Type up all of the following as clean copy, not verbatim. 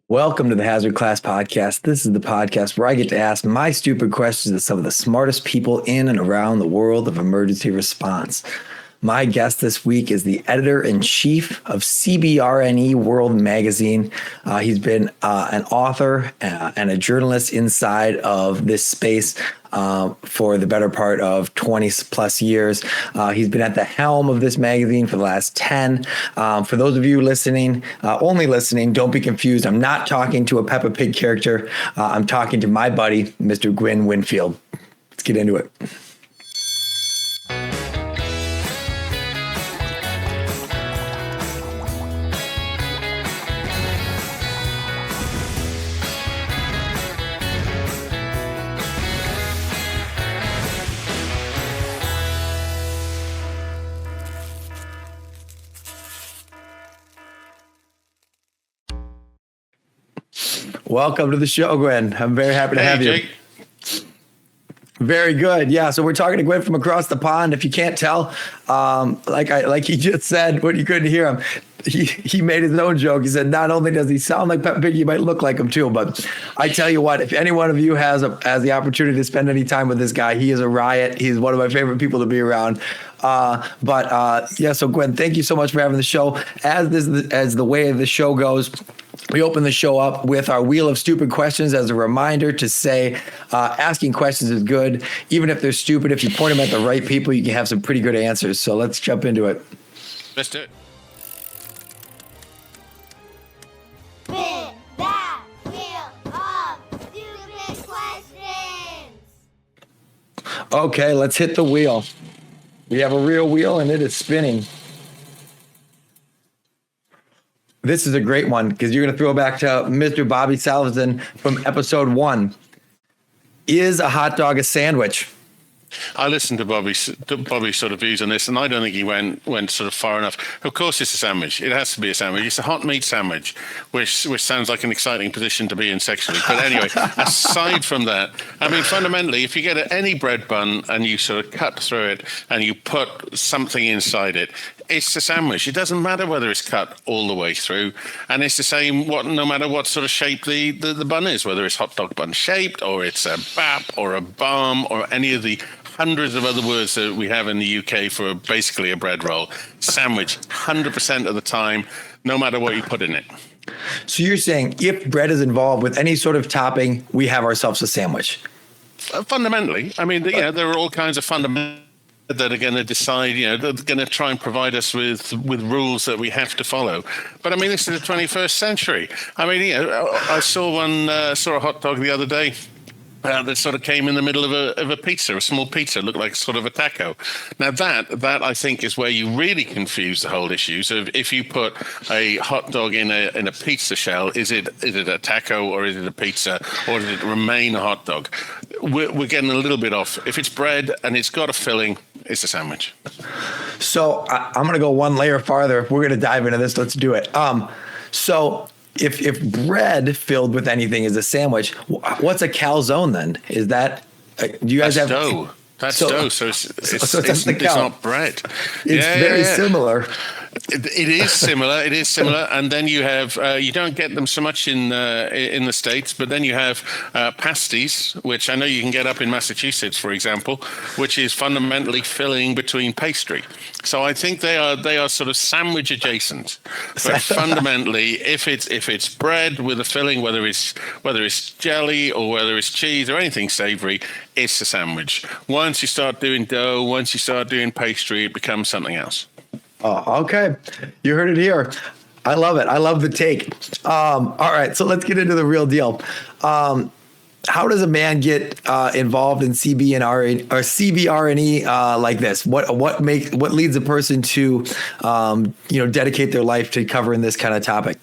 Welcome to the Hazard Class Podcast. This is the podcast where I get to ask my stupid questions to some of the smartest people in and around the world of emergency response. My guest this week is the editor-in-chief of CBRNE World Magazine. He's been an author and a journalist inside of this space for the better part of 20 plus years. He's been at the helm of this magazine for the last 10. For those of you listening, only listening, don't be confused. I'm not talking to a Peppa Pig character. I'm talking to my buddy, Mr. Gwyn Winfield. Let's get into it. Welcome to the show, Gwyn. I'm very happy to have you. Jake. Very good. Yeah. So we're talking to Gwyn from across the pond. If you can't tell, like he just said, when you couldn't hear him, he made his own joke. He said, not only does he sound like Peppa Pig, he might look like him too. But I tell you what, if any one of you has the opportunity to spend any time with this guy, he is a riot. He's one of my favorite people to be around. So Gwyn, thank you so much for having the show. As the way the show goes, we open the show up with our Wheel of Stupid Questions as a reminder to say asking questions is good. Even if they're stupid, if you point them at the right people, you can have some pretty good answers. So let's jump into it. Let's do it. Spin that wheel of stupid questions. Okay, let's hit the wheel. We have a real wheel and it is spinning. This is a great one because you're going to throw back to Mr. Bobby Salvesen from episode 1. Is a hot dog a sandwich? I listened to Bobby's sort of views on this, and I don't think he went sort of far enough. Of course, it's a sandwich. It has to be a sandwich. It's a hot meat sandwich, which sounds like an exciting position to be in sexually. But anyway, aside from that, I mean, fundamentally, if you get any bread bun and you sort of cut through it and you put something inside it, it's a sandwich. It doesn't matter whether it's cut all the way through, and it's the same no matter what sort of shape the bun is, whether it's hot dog bun shaped or it's a bap or a bomb or any of the hundreds of other words that we have in the UK for basically a bread roll. Sandwich, 100% of the time, no matter what you put in it. So you're saying if bread is involved with any sort of topping, we have ourselves a sandwich? Fundamentally, I mean, there are all kinds of fundamentals that are going to decide, they're going to try and provide us with rules that we have to follow. But I mean, this is the 21st century. I mean, I saw a hot dog the other day that sort of came in the middle of a pizza, a small pizza, looked like sort of a taco. Now that I think is where you really confuse the whole issue. So if you put a hot dog in a pizza shell, is it a taco or is it a pizza or does it remain a hot dog? We're getting a little bit off. If it's bread and it's got a filling, it's a sandwich. So I'm going to go one layer farther. We're going to dive into this. Let's do it. So if bread filled with anything is a sandwich, what's a calzone then? Is that, do you guys have dough? That's dough. So it's not bread. It's very similar. It is similar. It is similar, and then you have you don't get them so much in the States, but then you have pasties, which I know you can get up in Massachusetts, for example, which is fundamentally filling between pastry. So I think they are sort of sandwich adjacent, but fundamentally, if it's bread with a filling, whether it's jelly or whether it's cheese or anything savory, it's a sandwich. Once you start doing dough, once you start doing pastry, it becomes something else. Oh, okay. You heard it here. I love it. I love the take. All right. So let's get into the real deal. How does a man get involved in CBRNE or CBRNE like this? What leads a person to dedicate their life to covering this kind of topic?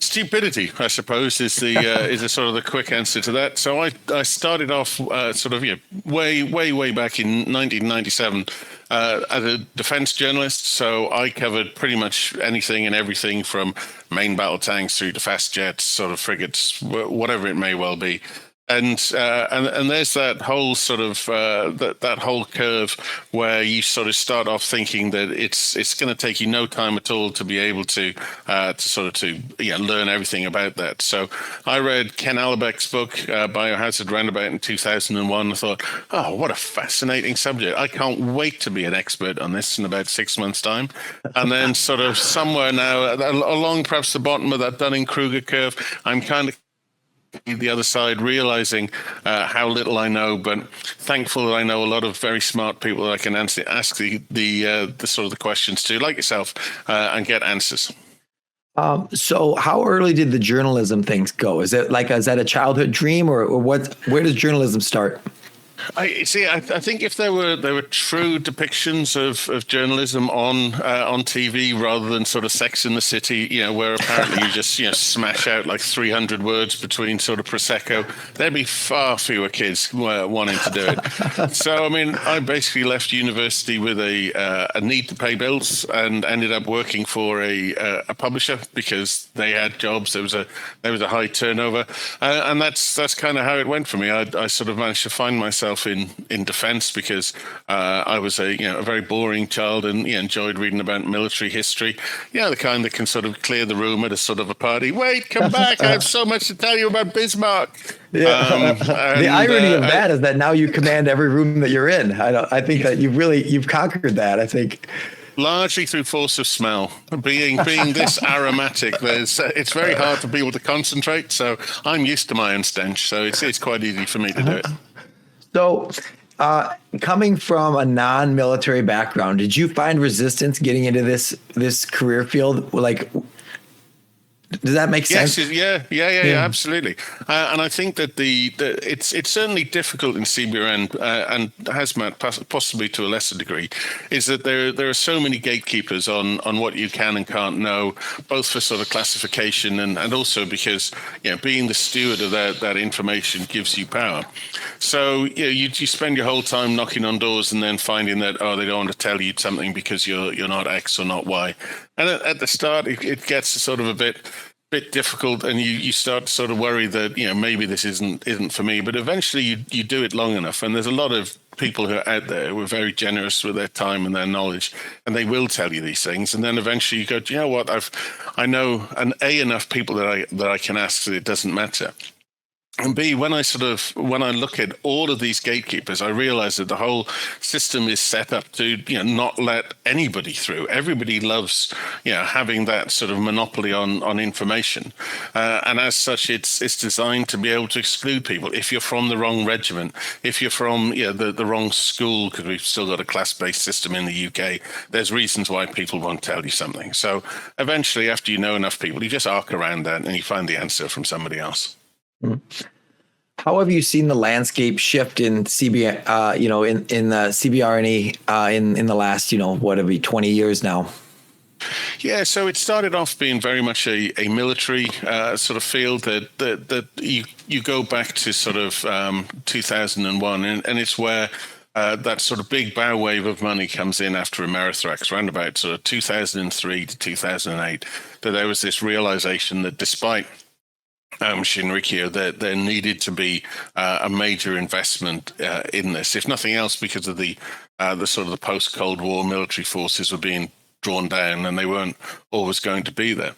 Stupidity, I suppose, is the sort of the quick answer to that. So I started off way back in 1997 as a defense journalist. So I covered pretty much anything and everything from main battle tanks through to fast jets, sort of frigates, whatever it may well be. And there's that whole sort of that whole curve where you sort of start off thinking that it's going to take you no time at all to be able to learn everything about that. So I read Ken Allebeck's book Biohazard Roundabout in 2001. I thought, oh, what a fascinating subject! I can't wait to be an expert on this in about 6 months' time. And then sort of somewhere now along perhaps the bottom of that Dunning-Kruger curve, I'm kind of the other side, realizing how little I know, but thankful that I know a lot of very smart people that I can ask the sort of the questions to, like yourself, and get answers. So how early did the journalism things go? Is that a childhood dream, or what? Where does journalism start? I think if there were true depictions of journalism on TV rather than sort of Sex in the City, where apparently you just smash out like 300 words between sort of prosecco, there'd be far fewer kids wanting to do it. So I mean, I basically left university with a need to pay bills and ended up working for a publisher because they had jobs. There was a high turnover, and that's kind of how it went for me. I sort of managed to find myself in defense because I was a very boring child and enjoyed reading about military history. The kind that can sort of clear the room at a sort of a party. Wait, come back! I have so much to tell you about Bismarck. Yeah. The irony of that is that now you command every room that you're in. I think that you've conquered that. I think. Largely through force of smell. Being this aromatic, it's very hard for people to concentrate. So I'm used to my own stench. So it's quite easy for me to do it. So, coming from a non-military background, did you find resistance getting into this career field? Like, does that make sense? Yes, yeah, absolutely. And I think that it's certainly difficult in CBRN and hazmat possibly to a lesser degree, is that there are so many gatekeepers on what you can and can't know, both for sort of classification and also because being the steward of that information gives you power. So you spend your whole time knocking on doors and then finding that they don't want to tell you something because you're not X or not Y. And at the start, it gets sort of a bit difficult, and you start to sort of worry that maybe this isn't for me. But eventually, you do it long enough, and there's a lot of people who are out there who are very generous with their time and their knowledge, and they will tell you these things. And then eventually, you go, do you know what? I know enough people that I can ask that it doesn't matter. And B, when I look at all of these gatekeepers, I realize that the whole system is set up to, not let anybody through. Everybody loves, having that sort of monopoly on information. And as such, it's designed to be able to exclude people. If you're from the wrong regiment, if you're from, the wrong school, because we've still got a class-based system in the UK, there's reasons why people won't tell you something. So eventually, after you know enough people, you just arc around that and you find the answer from somebody else. How have you seen the landscape shift in CBRNE in the last 20 years now? Yeah, so it started off being very much a military sort of field that you go back to sort of 2001, and it's where that sort of big bow wave of money comes in after Amerithrax, around about sort of 2003 to 2008, that there was this realization that despite Shinrikyo, that there needed to be a major investment in this, if nothing else, because of the sort of the post-Cold War military forces were being drawn down and they weren't always going to be there.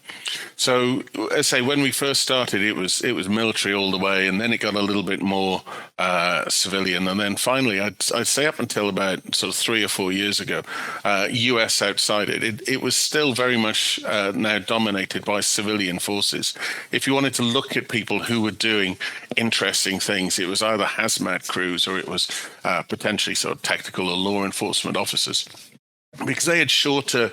So as I say, when we first started, it was military all the way, and then it got a little bit more civilian, and then finally, I'd say up until about sort of 3 or 4 years ago, US outside it was still very much now dominated by civilian forces. If you wanted to look at people who were doing interesting things, it was either hazmat crews or it was potentially sort of tactical or law enforcement officers, because they had shorter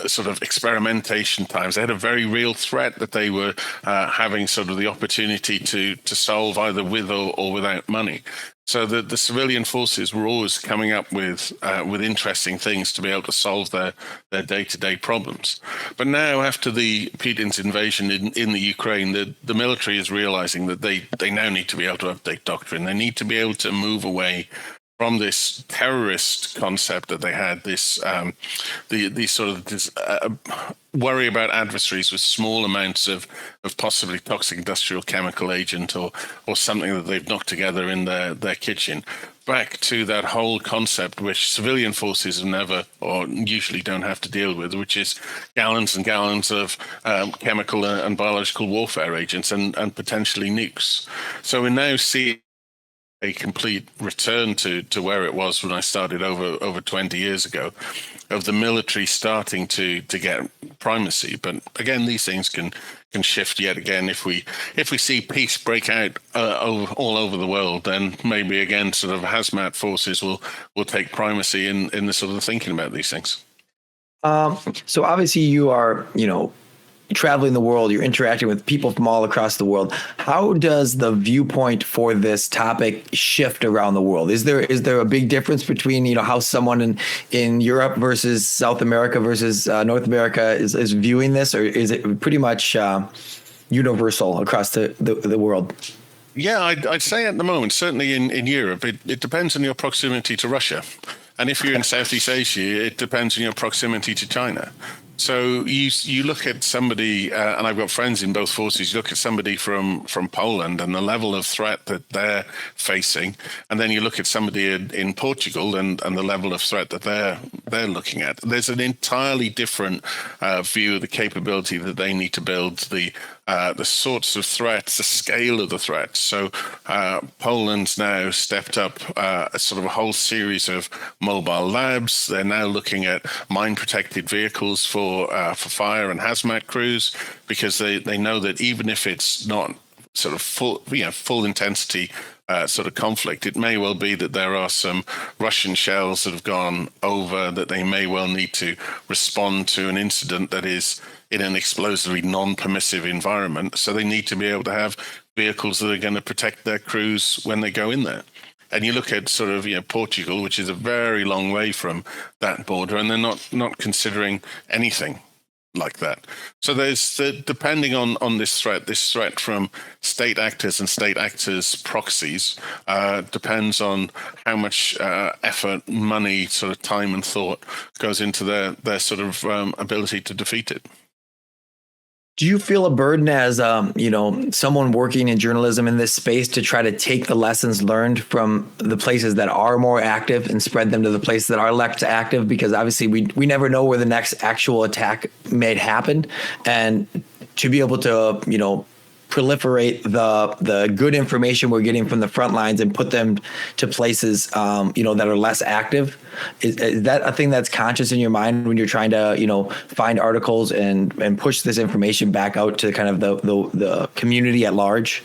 sort of experimentation times. They had a very real threat that they were having sort of the opportunity to solve either with or without money. So the civilian forces were always coming up with interesting things to be able to solve their day-to-day problems. But now, after the Putin's invasion in the Ukraine, the military is realizing that they now need to be able to update doctrine. They need to be able to move away from this terrorist concept that they had, this worry about adversaries with small amounts of possibly toxic industrial chemical agent or something that they've knocked together in their kitchen, back to that whole concept which civilian forces have never or usually don't have to deal with, which is gallons and gallons of chemical and biological warfare agents and potentially nukes. So we now see a complete return to where it was when I started over 20 years ago, of the military starting to get primacy. But again, these things can shift yet again. If we see peace break out all over the world, then maybe again sort of hazmat forces will take primacy in the sort of thinking about these things. So obviously you are, traveling the world, you're interacting with people from all across the world. How does the viewpoint for this topic shift around the world? Is there a big difference between, how someone in Europe versus South America versus North America is viewing this, or is it pretty much universal across the world? Yeah, I'd say at the moment, certainly in Europe, it depends on your proximity to Russia. And if you're in Southeast Asia, it depends on your proximity to China. So you look at somebody, and I've got friends in both forces, you look at somebody from Poland and the level of threat that they're facing, and then you look at somebody in Portugal and the level of threat that they're looking at. There's an entirely different view of the capability that they need to build, the sorts of threats, the scale of the threats. So Poland's now stepped up a sort of a whole series of mobile labs. They're now looking at mine-protected vehicles for fire and hazmat crews, because they know that even if it's not sort of full intensity sort of conflict, it may well be that there are some Russian shells that have gone over that they may well need to respond to an incident that is in an explosively non-permissive environment. So they need to be able to have vehicles that are going to protect their crews when they go in there. And you look at sort of Portugal, which is a very long way from that border, and they're not considering anything like that. So there's depending on this threat from state actors and state actors' proxies, depends on how much effort, money, sort of time and thought goes into their sort of ability to defeat it. Do you feel a burden as, someone working in journalism in this space to try to take the lessons learned from the places that are more active and spread them to the places that are less active? Because obviously we never know where the next actual attack may happen. And to be able to, proliferate the good information we're getting from the front lines and put them to places, that are less active. Is that a thing that's conscious in your mind when you're trying to, find articles and push this information back out to kind of the community at large?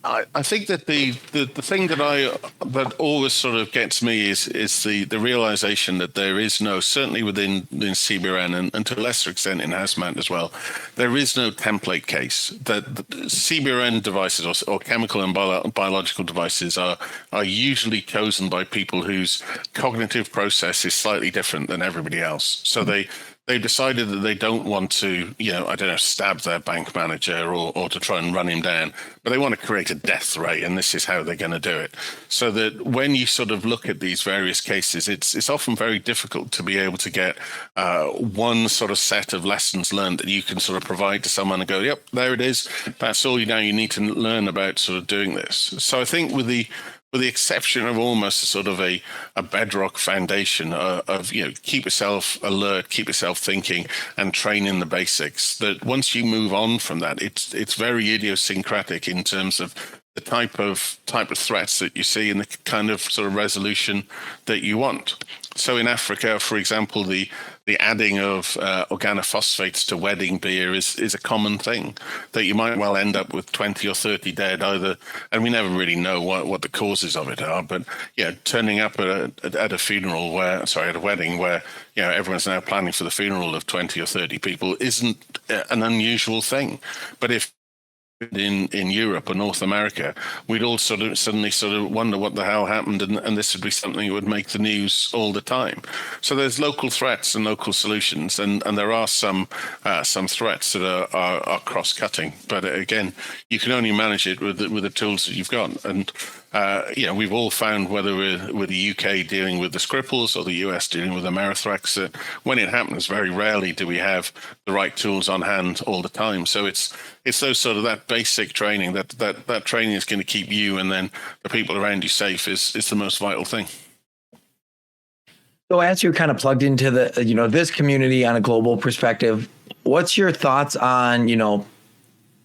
I think that the thing that always sort of gets me is the realization that there is no, certainly within CBRN and to a lesser extent in hazmat as well, there is no template case. That CBRN devices or chemical and biological devices are usually chosen by people whose cognitive process is slightly different than everybody else. So they've decided that they don't want to, stab their bank manager or to try and run him down, but they want to create a death ray, and this is how they're going to do it. So that when you sort of look at these various cases, it's often very difficult to be able to get one sort of set of lessons learned that you can sort of provide to someone and go, yep, there it is. That's all you need to learn about sort of doing this. So I think with the exception of almost sort of a bedrock foundation of keep yourself alert, keep yourself thinking, and train in the basics, that once you move on from that, it's very idiosyncratic in terms of the type of threats that you see and the kind of sort of resolution that you want. So in Africa, for example, the adding of organophosphates to wedding beer is a common thing, that you might well end up with 20 or 30 dead either, and we never really know what the causes of it are, but turning up at a funeral at a wedding where everyone's now planning for the funeral of 20 or 30 people isn't an unusual thing. But if in Europe or North America, we'd all suddenly wonder what the hell happened, and this would be something that would make the news all the time. So there's local threats and local solutions, and there are some threats that are cross-cutting. But again, you can only manage it with the tools that you've got. And we've all found, whether we're with the UK dealing with the Skripals or the US dealing with the Amerithrax, that when it happens, very rarely do we have the right tools on hand all the time. So it's those sort of that basic training, that training is going to keep you and then the people around you safe is the most vital thing. So as you're kind of plugged into the, this community on a global perspective, what's your thoughts on,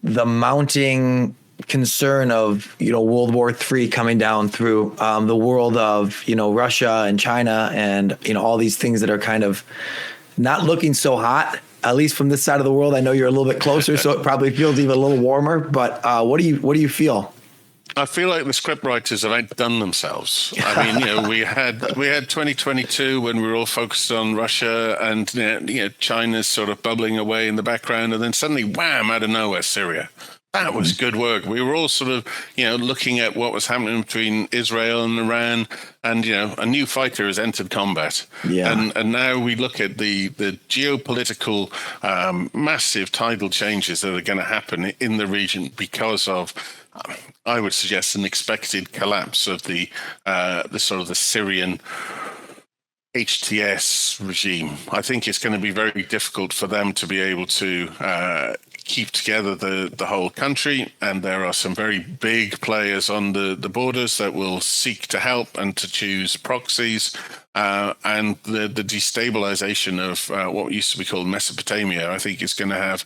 the mounting concern of, World War III coming down through the world of, Russia and China and, all these things that are kind of not looking so hot, at least from this side of the world. I know you're a little bit closer, so it probably feels even a little warmer, but what do you feel? I feel like the script writers have outdone themselves. I mean, we had 2022 when we were all focused on Russia and China's sort of bubbling away in the background, and then suddenly, wham, out of nowhere, Syria. That was good work. We were all sort of, looking at what was happening between Israel and Iran, and a new fighter has entered combat. Yeah. And now we look at the geopolitical massive tidal changes that are going to happen in the region because of, I would suggest, an expected collapse of the sort of the Syrian HTS regime. I think it's going to be very difficult for them to be able to keep together the whole country, and there are some very big players on the borders that will seek to help and to choose proxies, and the destabilization of what used to be called Mesopotamia, I think, is going to have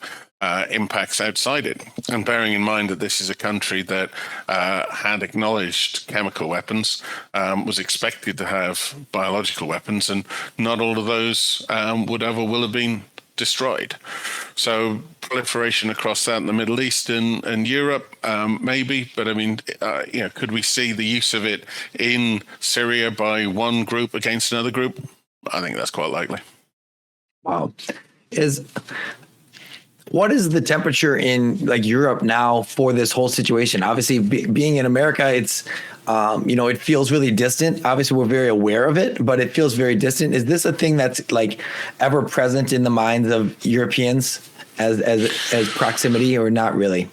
impacts outside it. And bearing in mind that this is a country that had acknowledged chemical weapons, was expected to have biological weapons, and not all of those will have been destroyed. So proliferation across that in the Middle East and Europe, maybe, but I mean, could we see the use of it in Syria by one group against another group? I think that's quite likely. Wow. What is the temperature in Europe now for this whole situation? Obviously, being in America, it's, it feels really distant. Obviously, we're very aware of it, but it feels very distant. Is this a thing that's ever present in the minds of Europeans as proximity, or not really?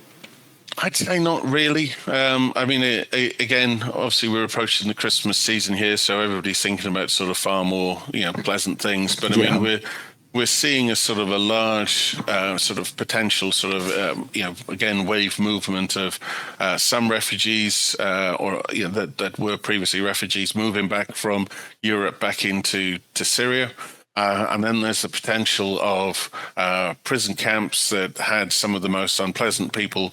I'd say not really. I mean, again, obviously we're approaching the Christmas season here, so everybody's thinking about sort of far more, pleasant things. But I mean, we're seeing a sort of a large sort of potential sort of, again, wave movement of some refugees that were previously refugees moving back from Europe back into Syria. And then there's the potential of prison camps that had some of the most unpleasant people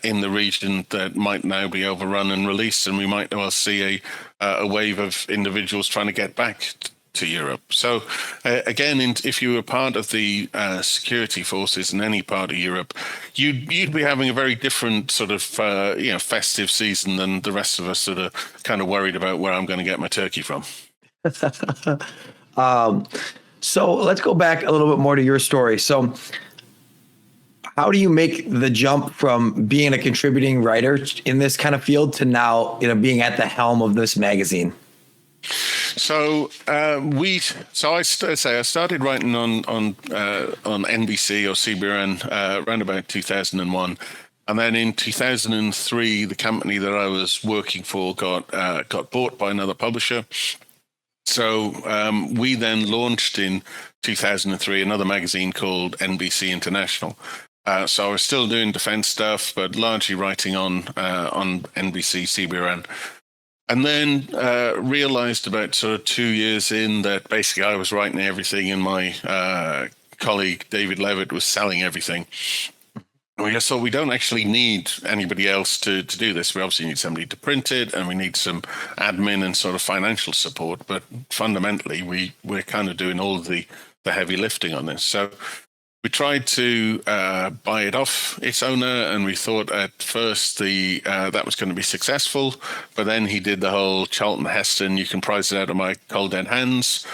in the region that might now be overrun and released, and we might well see a wave of individuals trying to get back to Europe. So again, if you were part of the security forces in any part of Europe, you'd be having a very different sort of festive season than the rest of us that are kind of worried about where I'm going to get my turkey from. So let's go back a little bit more to your story. So how do you make the jump from being a contributing writer in this kind of field to now, being at the helm of this magazine? So I started writing on NBC or CBRN around about 2001. And then in 2003, the company that I was working for got bought by another publisher. So we then launched in 2003 another magazine called NBC International. So I was still doing defense stuff, but largely writing on NBC CBRN. And then realized about sort of 2 years in that basically I was writing everything and my colleague David Levitt was selling everything. And we just thought we don't actually need anybody else to do this. We obviously need somebody to print it, and we need some admin and sort of financial support. But fundamentally, we're kind of doing all of the heavy lifting on this. So we tried to buy it off its owner, and we thought at first that was going to be successful. But then he did the whole Charlton Heston, you can prize it out of my cold dead hands.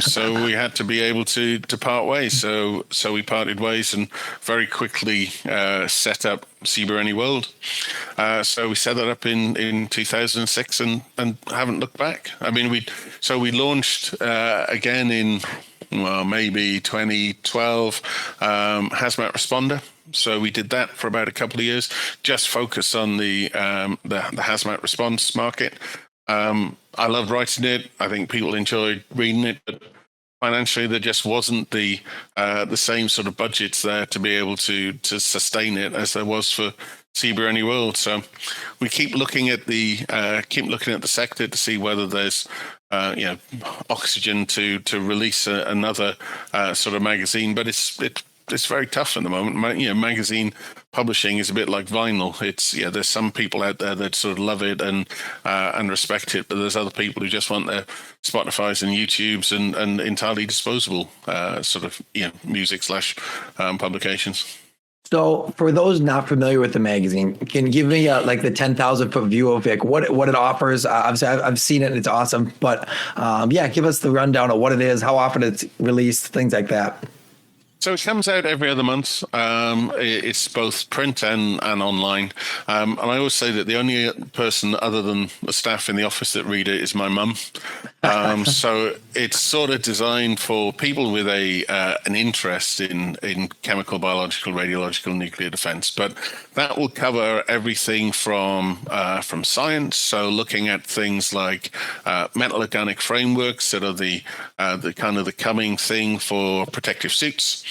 So we had to be able to part ways. So we parted ways and very quickly set up CBRNE World. So we set that up in 2006 and haven't looked back. I mean, we launched again in maybe 2012, Hazmat Responder. So we did that for about a couple of years, just focus on the hazmat response market. I loved writing it. I think people enjoyed reading it, but financially there just wasn't the same sort of budgets there to be able to sustain it as there was for CBRNE World. So we keep looking at the sector to see whether there's oxygen to release another sort of magazine, but it's very tough at the moment. Magazine publishing is a bit like vinyl. There's some people out there that sort of love it and respect it, but there's other people who just want their Spotify's and YouTube's and entirely disposable music / publications. So for those not familiar with the magazine, can you give me like the 10,000 foot view of it, what it offers? Obviously, I've seen it and it's awesome, but give us the rundown of what it is, how often it's released, things like that. So it comes out every other month. It's both print and online. And I always say that the only person other than the staff in the office that read it is my mum. So it's sort of designed for people with an interest in chemical, biological, radiological, nuclear defense. But that will cover everything from science. So looking at things like metal organic frameworks that are the kind of the coming thing for protective suits.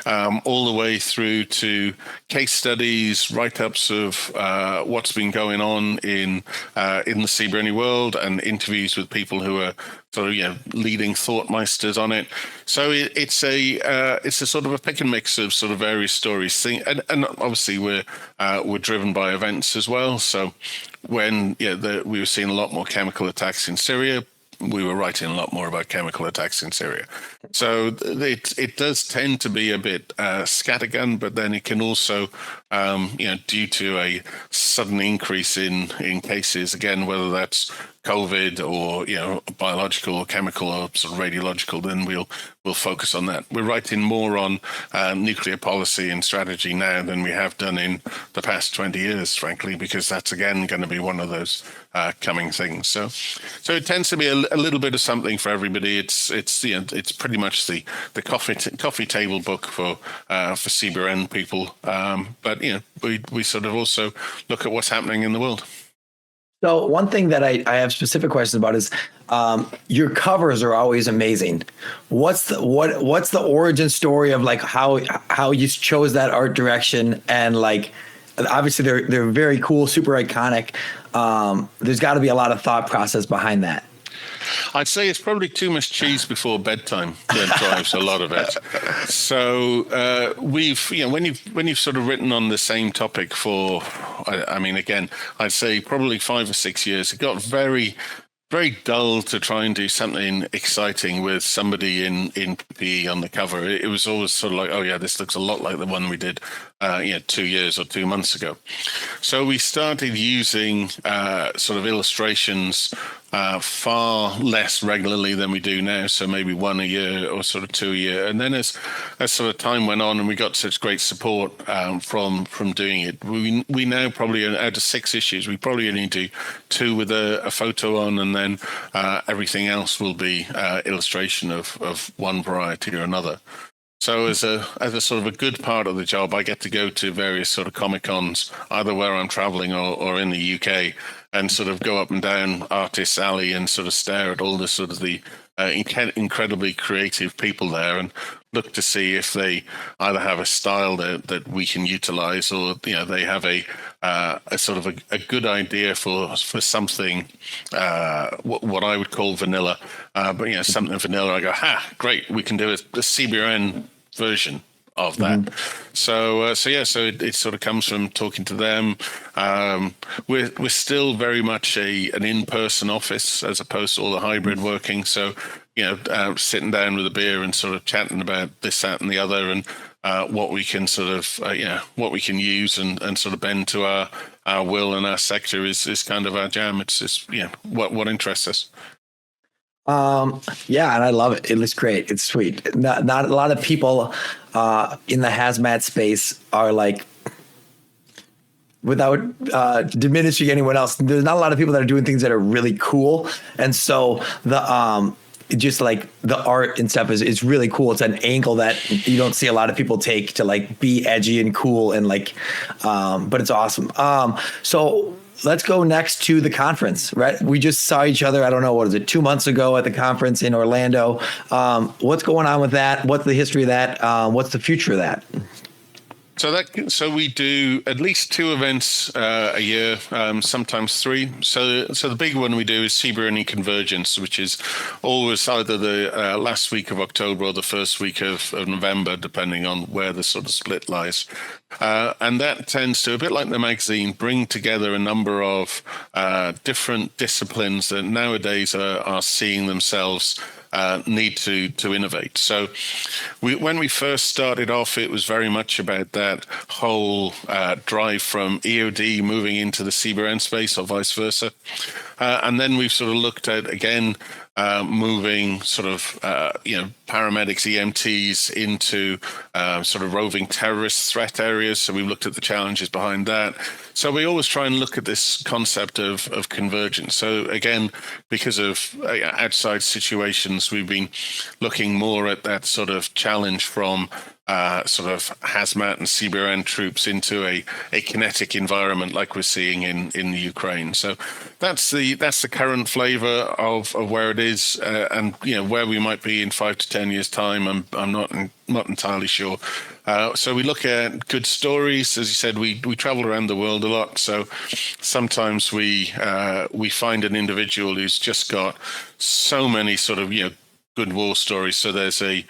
All the way through to case studies, write-ups of what's been going on in the CBRNE world, and interviews with people who are sort of leading thought meisters on it. So it's a sort of a pick and mix of sort of various stories. And obviously we're driven by events as well. So when we were seeing a lot more chemical attacks in Syria, we were writing a lot more about chemical attacks in Syria. So it does tend to be a bit scattergun, but then it can also, due to a sudden increase in cases, again, whether that's COVID or biological or chemical or sort of radiological, then we'll focus on that. We're writing more on nuclear policy and strategy now than we have done in the past 20 years, frankly, because that's again going to be one of those coming things. So it tends to be a little bit of something for everybody. It's pretty much the coffee table book for CBRN people. But we sort of also look at what's happening in the world. So one thing that I have specific questions about is your covers are always amazing. What's the origin story of like how you chose that art direction, and like obviously they're very cool, super iconic. There's got to be a lot of thought process behind that. I'd say it's probably too much cheese before bedtime that drives a lot of it. So we've, when you've sort of written on the same topic for, again, I'd say probably 5 or 6 years, it got very, very dull to try and do something exciting with somebody in PPE on the cover. It was always sort of like, oh yeah, this looks a lot like the one we did 2 years or 2 months ago. So we started using sort of illustrations far less regularly than we do now. So maybe 1 a year or sort of 2 a year. And then as sort of time went on and we got such great support from doing it, we now probably, out of 6 issues, we probably only do 2 with a photo on, and then everything else will be illustration of one variety or another. So as a sort of a good part of the job, I get to go to various sort of Comic-Cons, either where I'm traveling or in the UK, and sort of go up and down Artists Alley and sort of stare at all the sort of the incredibly creative people there, and look to see if they either have a style that we can utilize, or they have a sort of a good idea for something what I would call vanilla, but something vanilla. I go, great, we can do a CBRN version of that. Mm-hmm. So it sort of comes from talking to them. We're still very much an in-person office as opposed to all the hybrid working. So sitting down with a beer and sort of chatting about this, that, and the other, and what we can sort of what we can use and sort of bend to our will and our sector is kind of our jam. It's just what interests us. Yeah, and I love it. It looks great. It's sweet. Not a lot of people in the hazmat space are like, without diminishing anyone else, there's not a lot of people that are doing things that are really cool. And so just like the art and stuff is really cool. It's an angle that you don't see a lot of people take to like be edgy and cool and like, but it's awesome. So let's go next to the conference, right? We just saw each other, I don't know, what is it, 2 months ago at the conference in Orlando. What's going on with that? What's the history of that? What's the future of that? So we do at least 2 events a year, sometimes 3. So the big one we do is CBRNE Convergence, which is always either the last week of October or the first week of November, depending on where the sort of split lies. And that tends to, a bit like the magazine, bring together a number of different disciplines that nowadays are seeing themselves need to innovate. So when we first started off, it was very much about that whole drive from EOD moving into the CBRN space or vice versa. And then we've sort of looked at, again, moving sort of, paramedics, EMTs into sort of roving terrorist threat areas. So we've looked at the challenges behind that. So we always try and look at this concept of convergence. So again, because of outside situations, we've been looking more at that sort of challenge from sort of hazmat and CBRN troops into a kinetic environment like we're seeing in the Ukraine. So that's the current flavor of where it is, and where we might be in 5 to 10 years time. I'm not entirely sure. So we look at good stories. As you said, we travel around the world a lot. So sometimes we find an individual who's just got so many sort of good war stories. So there's a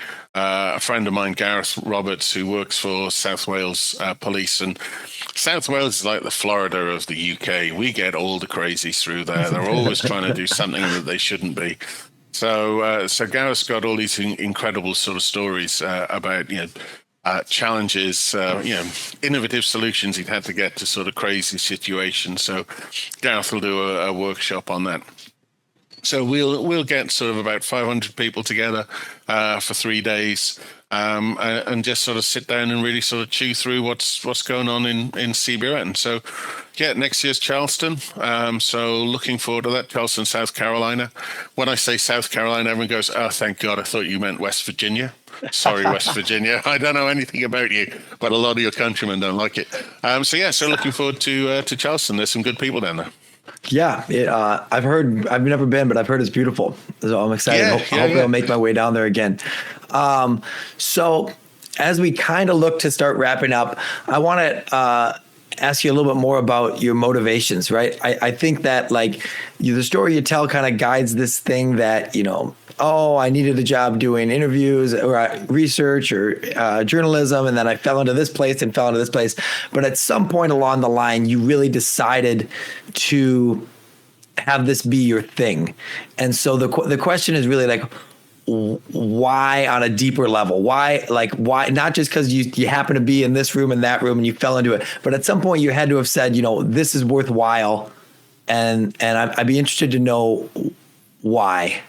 friend of mine, Gareth Roberts, who works for South Wales Police, and South Wales is like the Florida of the UK. We get all the crazies through there. They're always trying to do something that they shouldn't be. So Gareth's got all these incredible sort of stories about challenges, innovative solutions he'd had to get to sort of crazy situations. So Gareth will do a workshop on that. So we'll get sort of about 500 people together for 3 days, and just sort of sit down and really sort of chew through what's going on in CBRN. So yeah, next year's Charleston. So looking forward to that. Charleston, South Carolina. When I say South Carolina, everyone goes, "Oh, thank God! I thought you meant West Virginia." Sorry, West Virginia. I don't know anything about you, but a lot of your countrymen don't like it. So looking forward to Charleston. There's some good people down there. Yeah, I've heard. I've never been, but I've heard it's beautiful. So I'm excited. Hopefully, I'll make my way down there again. So as we kind of look to start wrapping up, I want to ask you a little bit more about your motivations. Right? I think that the story you tell kind of guides this thing that I needed a job doing interviews or research or journalism, and then I fell into this place and fell into this place. But at some point along the line, you really decided to have this be your thing. And so the question is really why on a deeper level? Why not just because you happen to be in this room and that room and you fell into it, but at some point you had to have said, this is worthwhile. And I'd be interested to know why.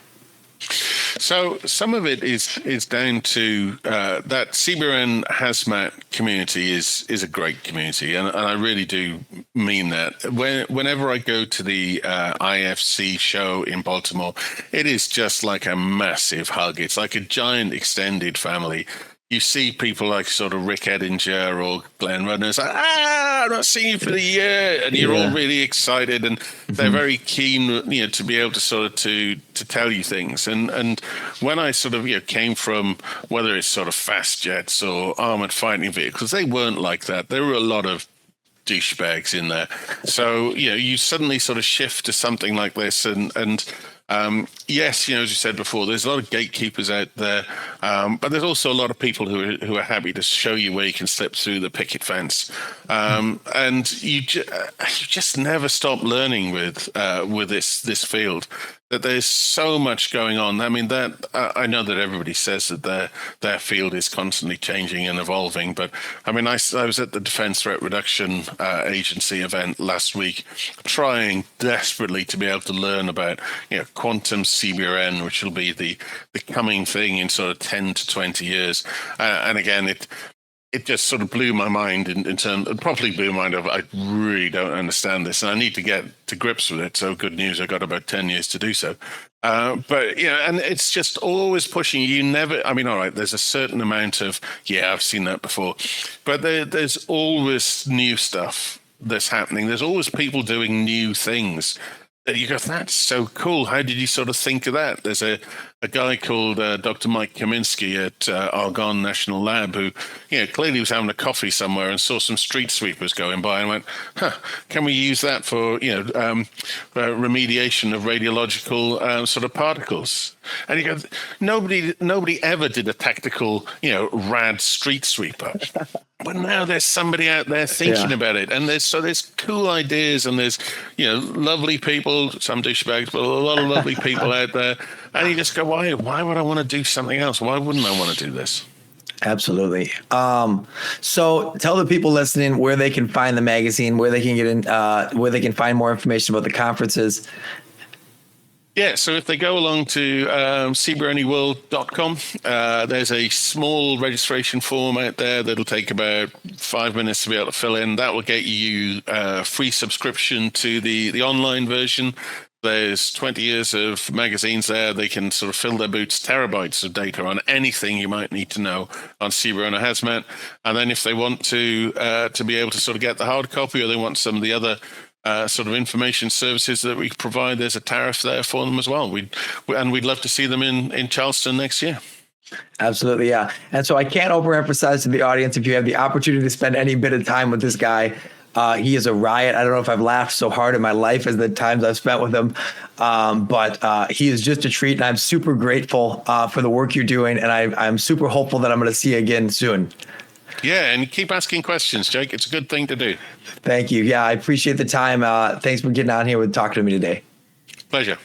So some of it is down to that CBRN hazmat community is a great community, and I really do mean that. Whenever I go to the IFC show in Baltimore, it is just like a massive hug. It's like a giant extended family. You see people like sort of Rick Edinger or Glenn Rudner, I'm not seeing you for the year, and you're all really excited, and they're very keen, to be able to sort of to tell you things. And when I sort of came from, whether it's sort of fast jets or armored fighting vehicles, they weren't like that. There were a lot of douchebags in there. So you suddenly sort of shift to something like this, and yes, as you said before, there's a lot of gatekeepers out there, but there's also a lot of people who are happy to show you where you can slip through the picket fence, and you just never stop learning with this field. That there's so much going on. I mean, that I know that everybody says that their field is constantly changing and evolving, but I mean, I was at the Defense Threat Reduction Agency event last week, trying desperately to be able to learn about quantum CBRN, which will be the coming thing in sort of 10 to 20 years, and again, it just sort of blew my mind in terms, it probably blew my mind of, I really don't understand this and I need to get to grips with it. So good news, I got about 10 years to do so. But, you know, and it's just always pushing you. Never, I mean, all right, there's a certain amount of, yeah, I've seen that before, but there's always new stuff that's happening. There's always people doing new things. You go, that's so cool. How did you sort of think of that? There's a guy called Dr. Mike Kaminsky at Argonne National Lab who, you know, clearly was having a coffee somewhere and saw some street sweepers going by and went, can we use that for, you know, remediation of radiological sort of particles? And you go, nobody ever did a tactical, you know, rad street sweeper. But now there's somebody out there thinking about it, and there's cool ideas, and there's, you know, lovely people, some douchebags, but a lot of lovely people out there, and you just go, why would I want to do something else? Why wouldn't I want to do this? Absolutely. So tell the people listening where they can find the magazine, where they can get in, where they can find more information about the conferences. Yeah, so if they go along to CBRNEworld.com, there's a small registration form out there that'll take about 5 minutes to be able to fill in. That will get you a free subscription to the online version. There's 20 years of magazines there. They can sort of fill their boots, terabytes of data on anything you might need to know on CBRNE Hazmat. And then if they want to be able to sort of get the hard copy, or they want some of the other sort of information services that we provide, there's a tariff there for them as well. We'd love to see them in Charleston next year. Absolutely, yeah. And so I can't overemphasize to the audience, if you have the opportunity to spend any bit of time with this guy, he is a riot. I don't know if I've laughed so hard in my life as the times I've spent with him, but he is just a treat, and I'm super grateful for the work you're doing, and I'm super hopeful that I'm going to see you again soon. Yeah, and keep asking questions, Jake. It's a good thing to do. Thank you. Yeah, I appreciate the time. Thanks for getting on here and talking to me today. Pleasure.